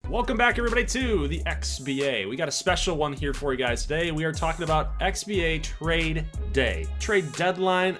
Welcome back, everybody, to the XBA. We got a special one here for you guys today. We are talking about XBA Trade Day. Trade deadline,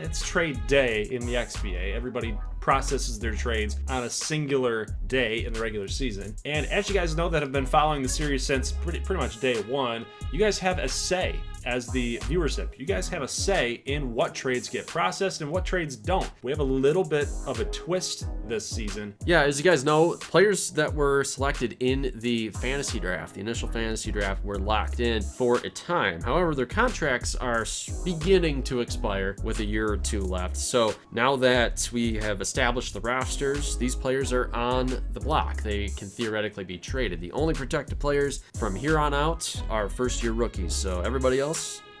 it's trade day in the XBA. Everybody processes their trades on a singular day in the regular season. And as you guys know that have been following the series since pretty much day one, you guys have a say as the viewership. You guys have a say in what trades get processed and what trades don't. We have a little bit of a twist this season. Yeah, as you guys know, players that were selected in the fantasy draft, the initial fantasy draft, were locked in for a time. However, their contracts are beginning to expire with a year or two left. So now that we have established the rosters, these players are on the block. They can theoretically be traded. The only protected players from here on out are first-year rookies. So everybody else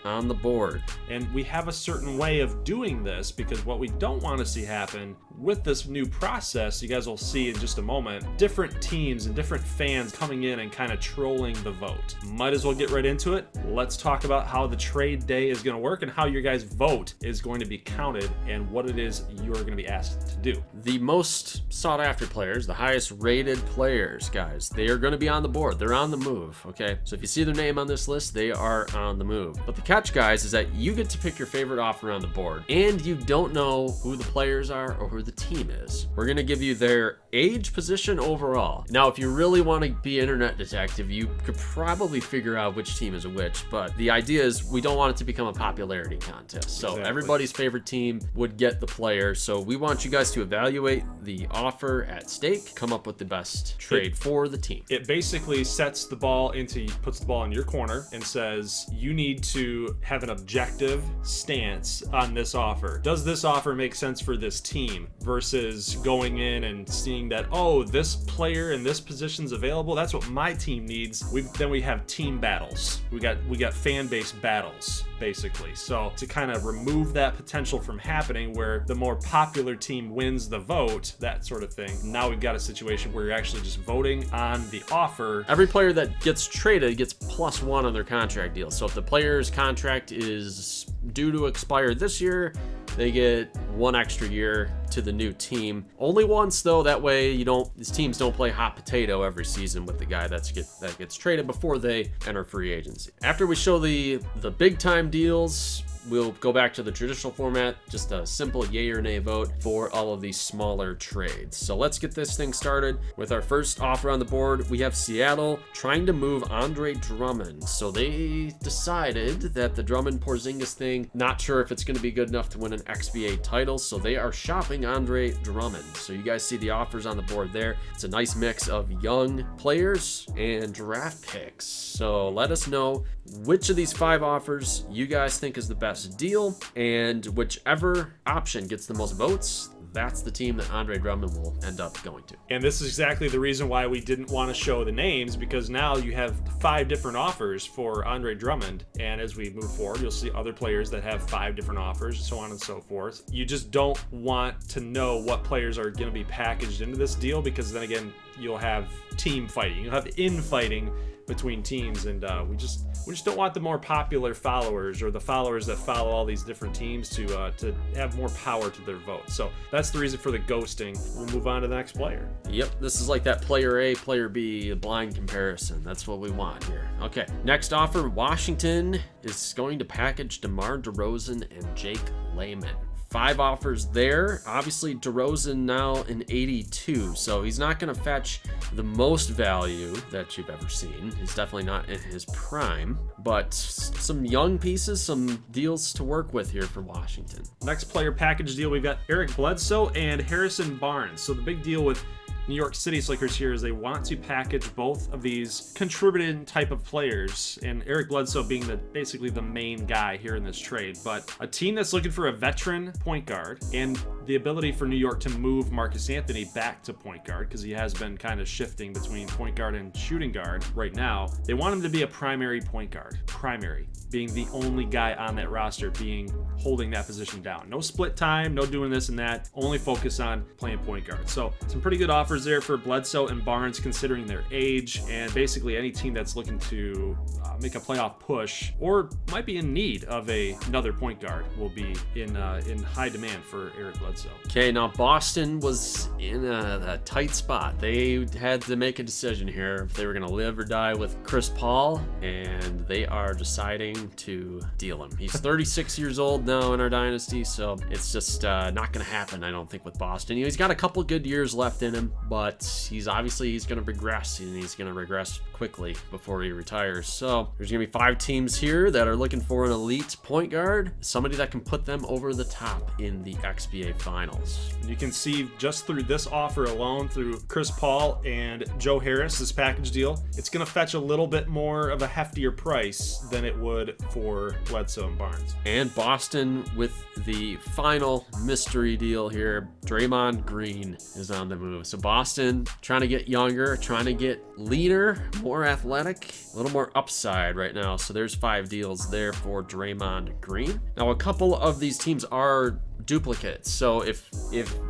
on the board. And we have a certain way of doing this because what we don't want to see happen with this new process, you guys will see in just a moment, different teams and different fans coming in and kind of trolling the vote. Might as well get right into it. Let's talk about how the trade day is going to work and how your guys' vote is going to be counted and what it is you're going to be asked to do. The most sought after players, the highest rated players, guys, they are going to be on the board. They're on the move, okay? So if you see their name on this list, they are on the move. But the catch, guys, is that you get to pick your favorite offer on the board and you don't know who the players are or who the team is. We're going to give you their age, position, overall. Now, if you really want to be internet detective, you could probably figure out which team is which, but the idea is we don't want it to become a popularity contest. So Exactly. Everybody's favorite team would get the player. So we want you guys to evaluate the offer at stake, come up with the best trade for the team. It basically puts the ball in your corner and says you need to have an objective stance on this offer. Does this offer make sense for this team versus going in and seeing that, oh, this player in this position's available, that's what my team needs. Then we have team battles. We got fan base battles, basically. So to kind of remove that potential from happening where the more popular team wins the vote, that sort of thing, now we've got a situation where you're actually just voting on the offer. Every player that gets traded gets +1 on their contract deal. So if the player's contract is due to expire this year, they get 1 extra year to the new team. Only once, though, that way these teams don't play hot potato every season with the guy that gets traded before they enter free agency. After we show the big time deals, we'll go back to the traditional format, just a simple yay or nay vote for all of these smaller trades. So let's get this thing started with our first offer on the board. We have Seattle trying to move Andre Drummond. So they decided that the Drummond-Porzingis thing, not sure if it's going to be good enough to win an XBA title, so they are shopping Andre Drummond. So you guys see the offers on the board there. It's a nice mix of young players and draft picks. So let us know which of these 5 offers you guys think is the best deal, and whichever option gets the most votes, that's the team that Andre Drummond will end up going to. And this is exactly the reason why we didn't want to show the names, because now you have 5 different offers for Andre Drummond. And as we move forward, you'll see other players that have 5 different offers, so on and so forth. You just don't want to know what players are going to be packaged into this deal, because then again, you'll have team fighting. You'll have infighting between teams, and we just don't want the more popular followers or the followers that follow all these different teams to have more power to their vote. So that's the reason for the ghosting. We'll move on to the next player. Yep, this is like that player A, player B, a blind comparison. That's what we want here. Okay, next offer, Washington is going to package DeMar DeRozan and Jake Layman. 5 offers there. Obviously, DeRozan now an 82, so he's not going to fetch the most value that you've ever seen. He's definitely not in his prime, but some young pieces, some deals to work with here for Washington. Next player package deal, we've got Eric Bledsoe and Harrison Barnes. So the big deal with New York City Slickers here is they want to package both of these contributing type of players, and Eric Bledsoe being basically the main guy here in this trade. But a team that's looking for a veteran point guard and the ability for New York to move Marcus Anthony back to point guard, because he has been kind of shifting between point guard and shooting guard right now. They want him to be a primary point guard. Primary. being the only guy on that roster holding that position down. No split time, no doing this and that, only focus on playing point guard. So some pretty good offers there for Bledsoe and Barnes considering their age, and basically any team that's looking to make a playoff push or might be in need of another point guard will be in high demand for Eric Bledsoe. Okay, now Boston was in a tight spot. They had to make a decision here if they were going to live or die with Chris Paul, and they are deciding to deal him. He's 36 years old now in our dynasty, so it's just not going to happen, I don't think, with Boston. He's got a couple good years left in him, but he's going to regress, and he's going to regress quickly before he retires. So there's going to be 5 teams here that are looking for an elite point guard, somebody that can put them over the top in the XBA finals. You can see just through this offer alone, through Chris Paul and Joe Harris, this package deal, it's going to fetch a little bit more of a heftier price than it would for Bledsoe and Barnes. And Boston with the final mystery deal here. Draymond Green is on the move. So Boston trying to get younger, trying to get leaner, more athletic, a little more upside right now. So there's 5 deals there for Draymond Green. Now a couple of these teams are duplicates. So if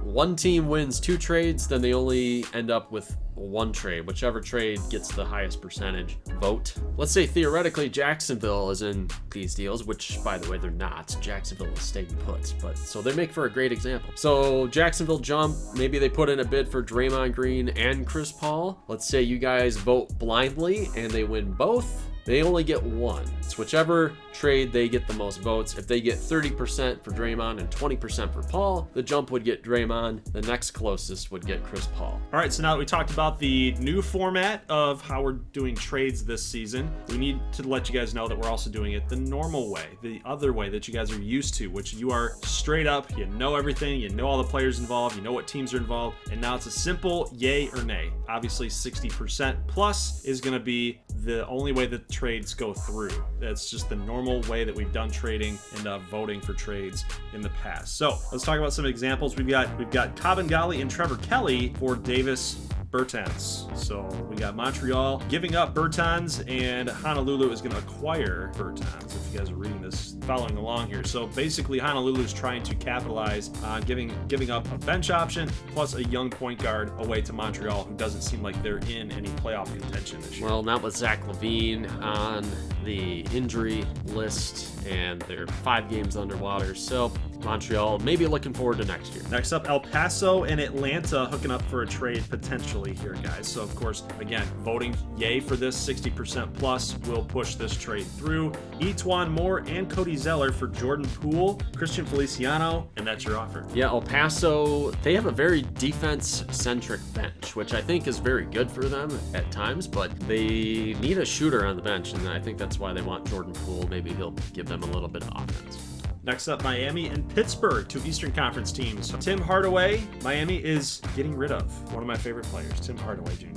one team wins 2 trades, then they only end up with 1 trade, whichever trade gets the highest percentage vote. Let's say theoretically Jacksonville is in these deals, which by the way they're not. Jacksonville is staying put, but so they make for a great example. So Jacksonville jump, maybe they put in a bid for Draymond Green and Chris Paul. Let's say you guys vote blindly and they win both. They only get 1. It's whichever trade they get the most votes. If they get 30% for Draymond and 20% for Paul, the jump would get Draymond. The next closest would get Chris Paul. All right, so now that we talked about the new format of how we're doing trades this season, we need to let you guys know that we're also doing it the normal way, the other way that you guys are used to, which you are straight up, you know everything, you know all the players involved, you know what teams are involved, and now it's a simple yay or nay. Obviously 60% plus is going to be the only way that trades go through. That's just the normal way that we've done trading and voting for trades in the past. So let's talk about some examples. We've got Kabengele and Trevor Kelly for Davis Bertans. So we got Montreal giving up Bertans, and Honolulu is going to acquire Bertans. If you guys are reading this, following along here. So basically Honolulu is trying to capitalize on giving up a bench option plus a young point guard away to Montreal, who doesn't seem like they're in any playoff contention this year. Well, not with Zach LaVine on the injury list, and they're 5 games underwater. So Montreal maybe looking forward to next year. Next up, El Paso and Atlanta hooking up for a trade potentially here, guys. So of course, again, voting yay for this 60% plus will push this trade through. Etuan Moore and Cody Zeller for Jordan Poole, Christian Feliciano, and that's your offer. Yeah, El Paso, they have a very defense-centric bench, which I think is very good for them at times, but they need a shooter on the bench, and I think that's why they want Jordan Poole. Maybe he'll give them a little bit of offense. Next up, Miami and Pittsburgh, 2 Eastern Conference teams. Tim Hardaway, Miami is getting rid of one of my favorite players, Tim Hardaway Jr.,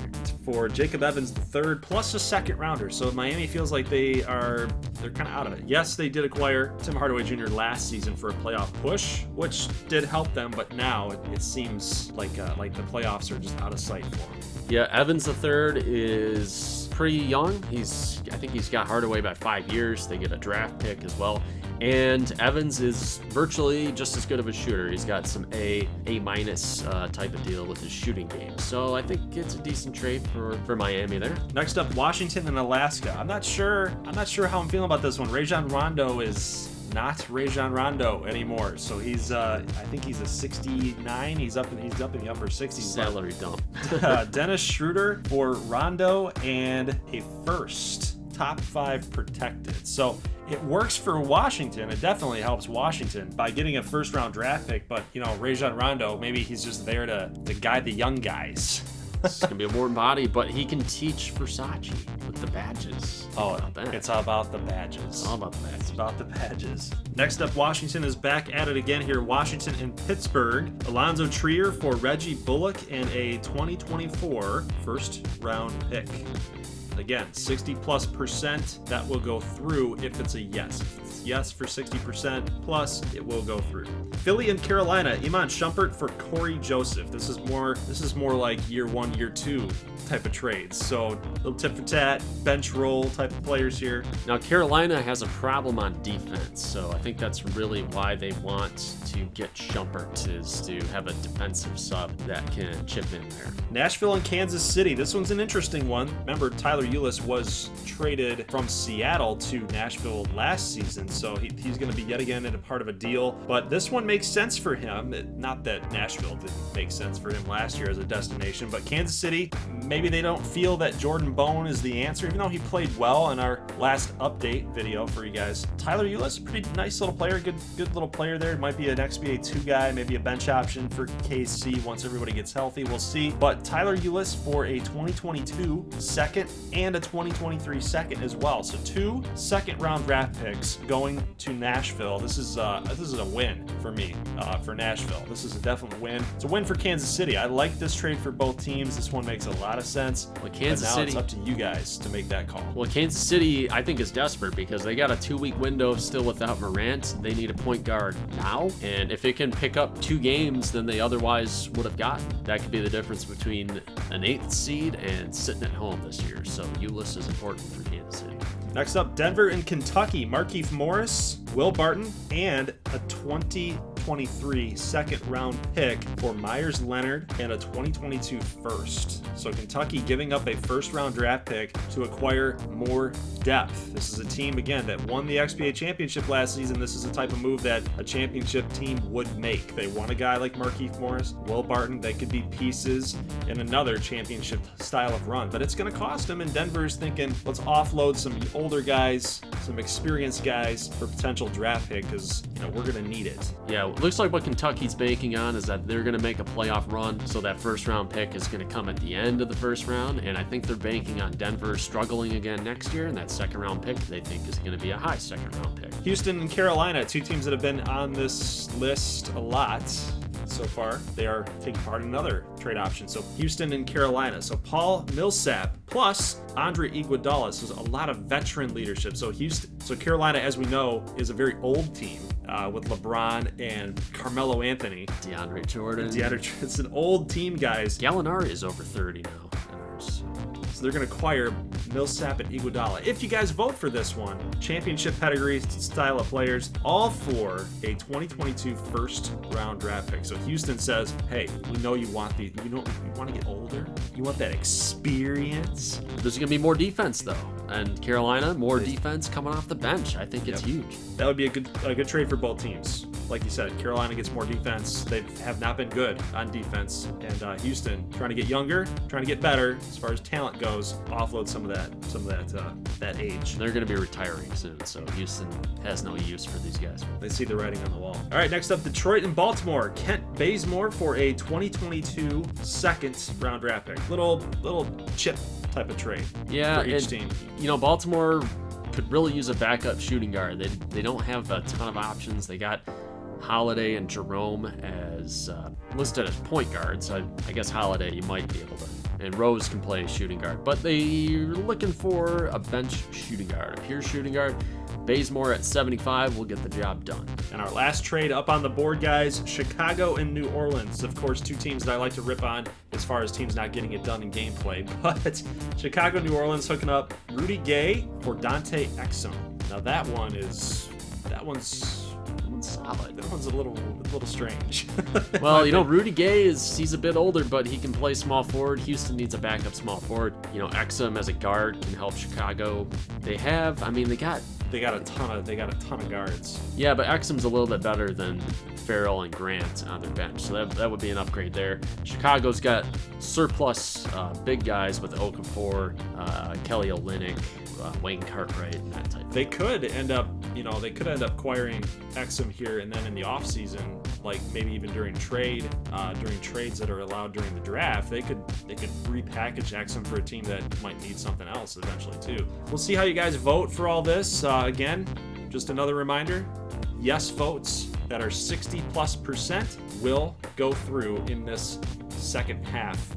for Jacob Evans III plus a 2nd rounder. So Miami feels like they're kind of out of it. Yes, they did acquire Tim Hardaway Jr. last season for a playoff push, which did help them, but now it seems like the playoffs are just out of sight for them. Yeah, Evans III is pretty young. I think he's got Hardaway by 5 years. They get a draft pick as well. And Evans is virtually just as good of a shooter. He's got some A- type of deal with his shooting game. So I think it's a decent trade for Miami there. Next up, Washington and Alaska. I'm not sure how I'm feeling about this one. Rajon Rondo is not Rajon Rondo anymore. So he's I think he's a 69. He's up in the upper 60s. Salary dump. Dennis Schroeder for Rondo and a first. Top 5 protected. So it works for Washington. It definitely helps Washington by getting a 1st-round draft pick. But, Rajon Rondo, maybe he's just there to guide the young guys. It's going to be a warm body, but he can teach Versace with the badges. It's all about the badges. It's all about the badges. It's about the badges. Next up, Washington is back at it again here. Washington and Pittsburgh. Alonzo Trier for Reggie Bullock and a 2024 1st-round pick. Again, 60+% that will go through if it's a yes. If it's yes for 60%, plus it will go through. Philly and Carolina, Iman Shumpert for Corey Joseph. This is more like year 1, year 2 type of trades. So little tit for tat, bench roll type of players here. Now Carolina has a problem on defense, so I think that's really why they want to get Shumpert, is to have a defensive sub that can chip in there. Nashville and Kansas City. This one's an interesting one. Remember, Tyler Ulis was traded from Seattle to Nashville last season, so he's going to be yet again in a part of a deal. But this one makes sense for him. Not that Nashville didn't make sense for him last year as a destination, but Kansas City, maybe they don't feel that Jordan Bone is the answer, even though he played well in our last update video for you guys. Tyler Ulis, pretty nice little player, good little player there. Might be an XBA 2 guy, maybe a bench option for KC once everybody gets healthy. We'll see. But Tyler Ulis for a 2022 second and a 2023 second as well. So 2 second-round draft picks going to Nashville. This is a win for me, for Nashville. This is a definite win. It's a win for Kansas City. I like this trade for both teams. This one makes a lot of sense. Well, Kansas City, it's up to you guys to make that call. Well, Kansas City, I think, is desperate because they got a 2-week window still without Morant. They need a point guard now, and if it can pick up 2 games than they otherwise would have gotten, that could be the difference between an 8th seed and sitting at home this year. So Ulis is important for Kansas City. Next up, Denver and Kentucky. Markieff Morris, Will Barton, and a 2023 second-round pick for Myers Leonard and a 2022 first. So Kentucky giving up a first-round draft pick to acquire more depth. This is a team, again, that won the XBA championship last season. This is the type of move that a championship team would make. They want a guy like Markieff Morris, Will Barton. They could be pieces in another championship style of run, but it's going to cost them, and Denver's thinking, let's offload some older guys, some experienced guys for potential draft pick, because we're going to need it. Yeah, it looks like what Kentucky's banking on is that they're going to make a playoff run, so that first round pick is going to come at the end of the first round, and I think they're banking on Denver struggling again next year, and that second round pick they think is going to be a high second round pick. Houston and Carolina, 2 teams that have been on this list a lot so far. They are taking part in another trade option. So Houston and Carolina. So Paul Millsap plus Andre Iguodala. So there's a lot of veteran leadership. So Carolina, as we know, is a very old team with LeBron and Carmelo Anthony. DeAndre Jordan. It's an old team, guys. Gallinari is over 30 now. So they're going to acquire Millsap and Iguodala. If you guys vote for this one, championship pedigree style of players, all for a 2022 first round draft pick. So Houston says, hey, we know you want you want to get older. You want that experience. There's going to be more defense, though. And Carolina, more defense coming off the bench. I think it's huge. That would be a good trade for both teams. Like you said, Carolina gets more defense. They have not been good on defense. And Houston trying to get younger, trying to get better as far as talent goes, offload some of that age. They're going to be retiring soon, so Houston has no use for these guys. They see the writing on the wall. All right, next up, Detroit and Baltimore. Kent Bazemore for a 2022 second round draft pick. Little chip type of trade for each team. Baltimore could really use a backup shooting guard. They don't have a ton of options. They got Holiday and Jerome as listed as point guards. I guess Holiday you might be able to, and Rose can play shooting guard, but they're looking for a bench shooting guard, a pure shooting guard. Bazemore at 75 will get the job done. And our last trade up on the board, guys, Chicago and New Orleans. Of course, 2 teams that I like to rip on as far as teams not getting it done in gameplay. But Chicago, New Orleans hooking up Rudy Gay for Dante Exum. Now that one's solid. That one's a little strange. Well, Rudy Gay he's a bit older, but he can play small forward. Houston needs a backup small forward. Exum as a guard can help Chicago. They got a ton of guards. Yeah, but Exum's a little bit better than Farrell and Grant on their bench, so that would be an upgrade there. Chicago's got surplus big guys with Okafor, Kelly Olynyk, Wayne Cartwright, and that type. They could end up acquiring Exum here, and then in the offseason, like maybe even during trades that are allowed during the draft, they could repackage Exum for a team that might need something else eventually too. We'll see how you guys vote for all this. Again, just another reminder, yes votes that are 60+% will go through in this second half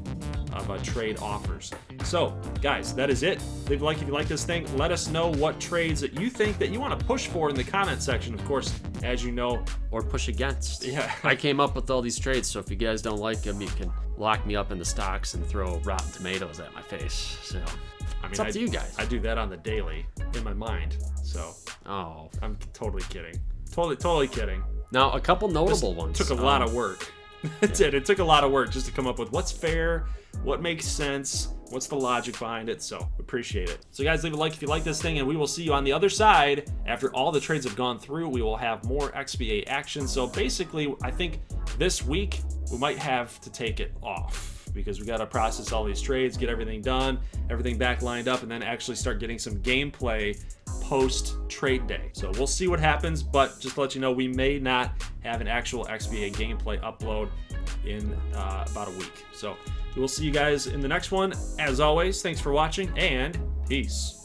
of trade offers. So, guys, that is it. Leave a like if you like this thing. Let us know what trades that you think that you want to push for in the comment section. Of course, as you know, or push against. Yeah. I came up with all these trades, so if you guys don't like them, you can lock me up in the stocks and throw rotten tomatoes at my face. So, it's up to you guys. I do that on the daily in my mind. So, I'm totally kidding. Totally kidding. Now, a couple notable ones. Took a lot of work. It did. It took a lot of work just to come up with what's fair, what makes sense, what's the logic behind it. So appreciate it. So guys, leave a like if you like this thing, and we will see you on the other side. After all the trades have gone through, we will have more XBA action. So basically, I think this week we might have to take it off because we got to process all these trades, get everything done, everything back lined up, and then actually start getting some gameplay post trade day. So we'll see what happens, but just to let you know, we may not have an actual XBA gameplay upload in about a week. So we'll see you guys in the next one. As always, thanks for watching, and peace.